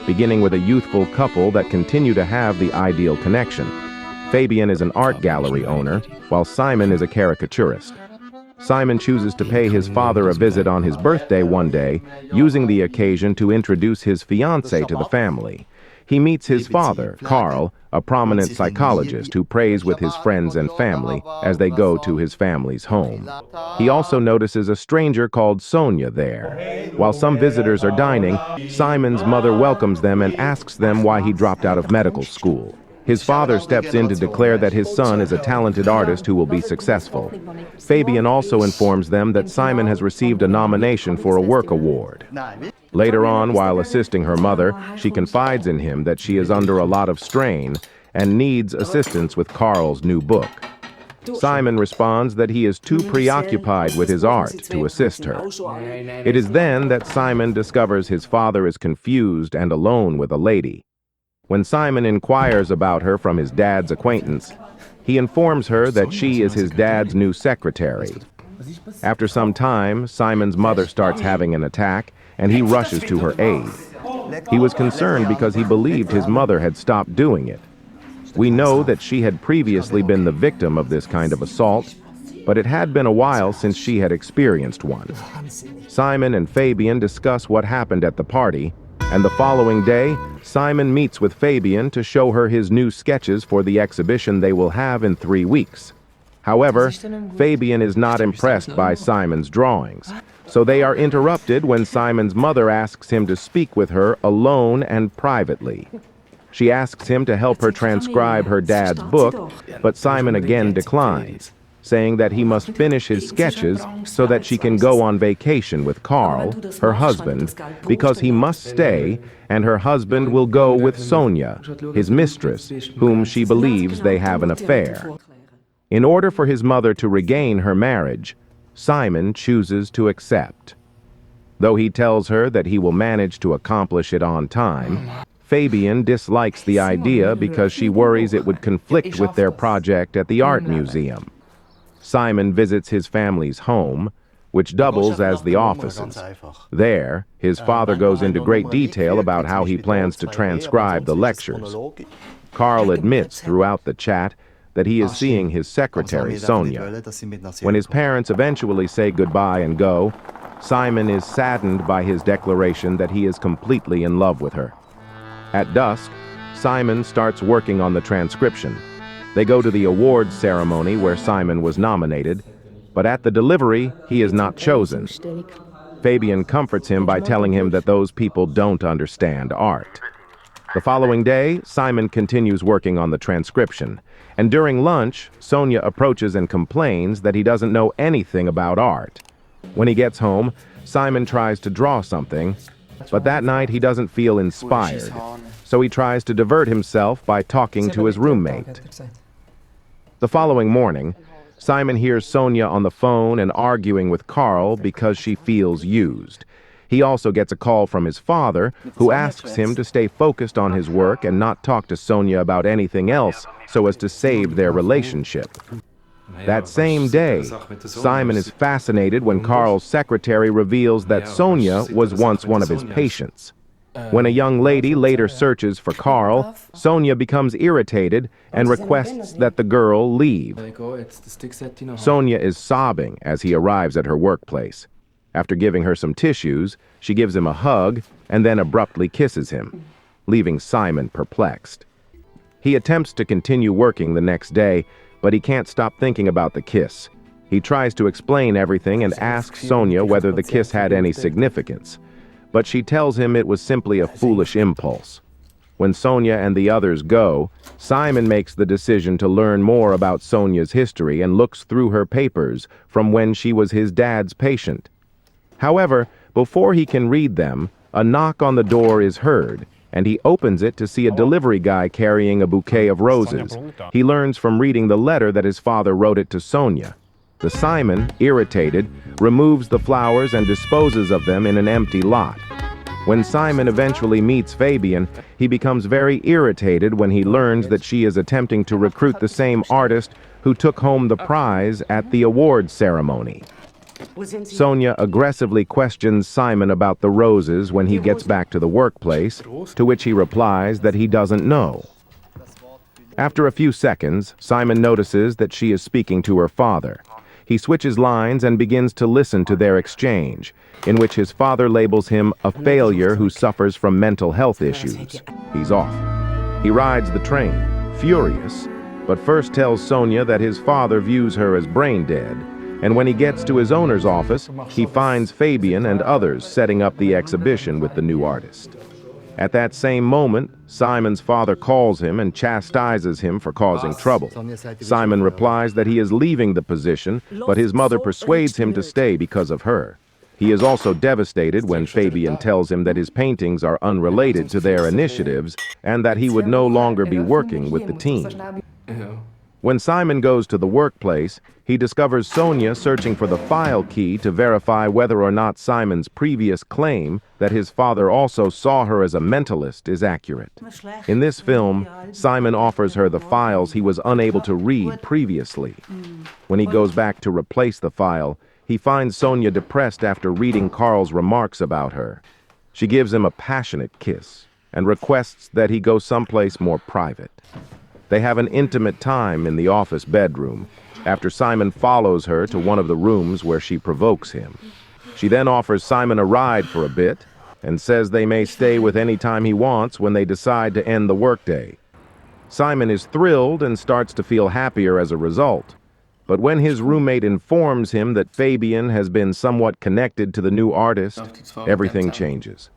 beginning with a youthful couple that continue to have the ideal connection. Fabian is an art gallery owner, while Simon is a caricaturist. Simon chooses to pay his father a visit on his birthday one day, using the occasion to introduce his fiancée to the family. He meets his father, Carl, a prominent psychologist who prays with his friends and family as they go to his family's home. He also notices a stranger called Sonia there. While some visitors are dining, Simon's mother welcomes them and asks them why he dropped out of medical school. His father steps in to declare that his son is a talented artist who will be successful. Fabian also informs them that Simon has received a nomination for a work award. Later on, while assisting her mother, she confides in him that she is under a lot of strain and needs assistance with Carl's new book. Simon responds that he is too preoccupied with his art to assist her. It is then that Simon discovers his father is confused and alone with a lady. When Simon inquires about her from his dad's acquaintance, he informs her that she is his dad's new secretary. After some time, Simon's mother starts having an attack, and he rushes to her aid. He was concerned because he believed his mother had stopped doing it. We know that she had previously been the victim of this kind of assault, but it had been a while since she had experienced one. Simon and Fabian discuss what happened at the party, and the following day, Simon meets with Fabian to show her his new sketches for the exhibition they will have in 3 weeks. However, Fabian is not impressed by Simon's drawings, so they are interrupted when Simon's mother asks him to speak with her alone and privately. She asks him to help her transcribe her dad's book, but Simon again declines, saying that he must finish his sketches so that she can go on vacation with Carl, her husband, because he must stay, and her husband will go with Sonia, his mistress, whom she believes they have an affair. In order for his mother to regain her marriage, Simon chooses to accept. Though he tells her that he will manage to accomplish it on time, Fabian dislikes the idea because she worries it would conflict with their project at the art museum. Simon visits his family's home, which doubles as the offices. There, his father goes into great detail about how he plans to transcribe the lectures. Carl admits throughout the chat that he is seeing his secretary, Sonia. When his parents eventually say goodbye and go, Simon is saddened by his declaration that he is completely in love with her. At dusk, Simon starts working on the transcription. They go to the awards ceremony where Simon was nominated, but at the delivery, he is not chosen. Fabian comforts him by telling him that those people don't understand art. The following day, Simon continues working on the transcription, and during lunch, Sonia approaches and complains that he doesn't know anything about art. When he gets home, Simon tries to draw something, but that night he doesn't feel inspired, so he tries to divert himself by talking to his roommate. The following morning, Simon hears Sonia on the phone and arguing with Carl because she feels used. He also gets a call from his father, who asks him to stay focused on his work and not talk to Sonia about anything else so as to save their relationship. That same day, Simon is fascinated when Carl's secretary reveals that Sonia was once one of his patients. When a young lady later searches for Carl, Sonia becomes irritated and requests that the girl leave. Sonia is sobbing as he arrives at her workplace. After giving her some tissues, she gives him a hug and then abruptly kisses him, leaving Simon perplexed. He attempts to continue working the next day, but he can't stop thinking about the kiss. He tries to explain everything and asks Sonia whether the kiss had any significance, but she tells him it was simply a foolish impulse. When Sonia and the others go, Simon makes the decision to learn more about Sonia's history and looks through her papers from when she was his dad's patient. However, before he can read them, a knock on the door is heard, and he opens it to see a delivery guy carrying a bouquet of roses. He learns from reading the letter that his father wrote it to Sonia. The Simon, irritated, removes the flowers and disposes of them in an empty lot. When Simon eventually meets Fabian, he becomes very irritated when he learns that she is attempting to recruit the same artist who took home the prize at the awards ceremony. Sonia aggressively questions Simon about the roses when he gets back to the workplace, to which he replies that he doesn't know. After a few seconds, Simon notices that she is speaking to her father. He switches lines and begins to listen to their exchange, in which his father labels him a failure who suffers from mental health issues. He's off. He rides the train, furious, but first tells Sonia that his father views her as brain dead, and when he gets to his owner's office, he finds Fabian and others setting up the exhibition with the new artist. At that same moment, Simon's father calls him and chastises him for causing trouble. Simon replies that he is leaving the position, but his mother persuades him to stay because of her. He is also devastated when Fabian tells him that his paintings are unrelated to their initiatives and that he would no longer be working with the team. When Simon goes to the workplace, he discovers Sonia searching for the file key to verify whether or not Simon's previous claim that his father also saw her as a mentalist is accurate. In this film, Simon offers her the files he was unable to read previously. When he goes back to replace the file, he finds Sonia depressed after reading Carl's remarks about her. She gives him a passionate kiss and requests that he go someplace more private. They have an intimate time in the office bedroom, after Simon follows her to one of the rooms where she provokes him. She then offers Simon a ride for a bit, and says they may stay with any time he wants when they decide to end the workday. Simon is thrilled and starts to feel happier as a result. But when his roommate informs him that Fabian has been somewhat connected to the new artist, everything changes.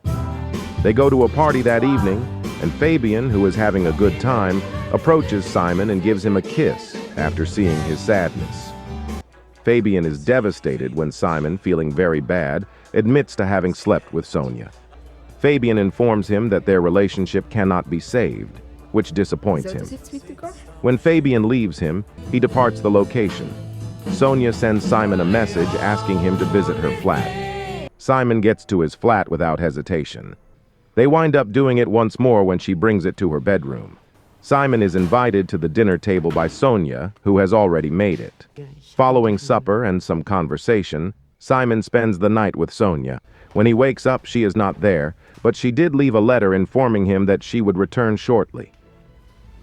They go to a party that evening, and Fabian, who is having a good time, approaches Simon and gives him a kiss after seeing his sadness. Fabian is devastated when Simon, feeling very bad, admits to having slept with Sonia. Fabian informs him that their relationship cannot be saved, which disappoints him. When Fabian leaves him, he departs the location. Sonia sends Simon a message asking him to visit her flat. Simon gets to his flat without hesitation. They wind up doing it once more when she brings it to her bedroom. Simon is invited to the dinner table by Sonia, who has already made it. Following supper and some conversation, Simon spends the night with Sonia. When he wakes up, she is not there, but she did leave a letter informing him that she would return shortly.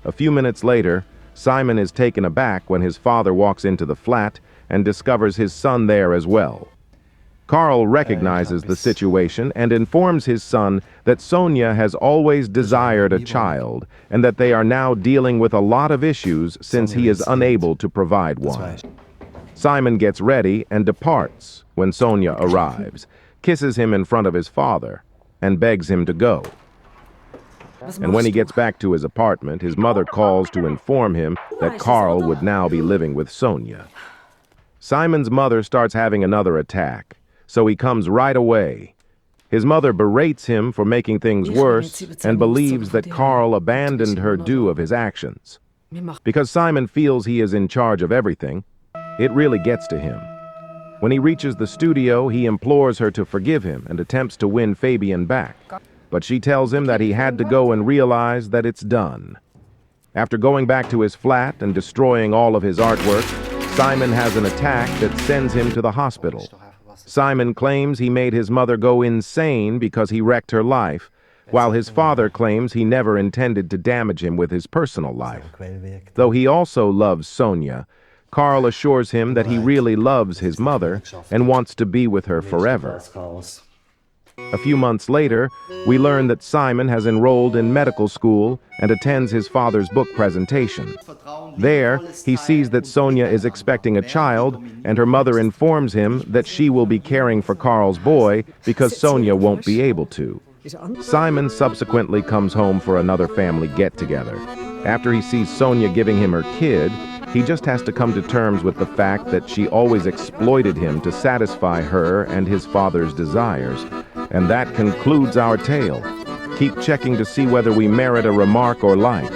A few minutes later, Simon is taken aback when his father walks into the flat and discovers his son there as well. Carl recognizes the situation and informs his son that Sonia has always desired a child and that they are now dealing with a lot of issues since he is unable to provide one. Simon gets ready and departs when Sonia arrives, kisses him in front of his father, and begs him to go. And when he gets back to his apartment, his mother calls to inform him that Carl would now be living with Sonia. Simon's mother starts having another attack, so he comes right away. His mother berates him for making things worse and believes that Carl abandoned her due of his actions. Because Simon feels he is in charge of everything, it really gets to him. When he reaches the studio, he implores her to forgive him and attempts to win Fabian back. But she tells him that he had to go and realize that it's done. After going back to his flat and destroying all of his artwork, Simon has an attack that sends him to the hospital. Simon claims he made his mother go insane because he wrecked her life, while his father claims he never intended to damage him with his personal life. Though he also loves Sonia, Carl assures him that he really loves his mother and wants to be with her forever. A few months later, we learn that Simon has enrolled in medical school and attends his father's book presentation. There, he sees that Sonia is expecting a child, and her mother informs him that she will be caring for Carl's boy because Sonia won't be able to. Simon subsequently comes home for another family get-together. After he sees Sonia giving him her kid, he just has to come to terms with the fact that she always exploited him to satisfy her and his father's desires. And that concludes our tale. Keep checking to see whether we merit a remark or like.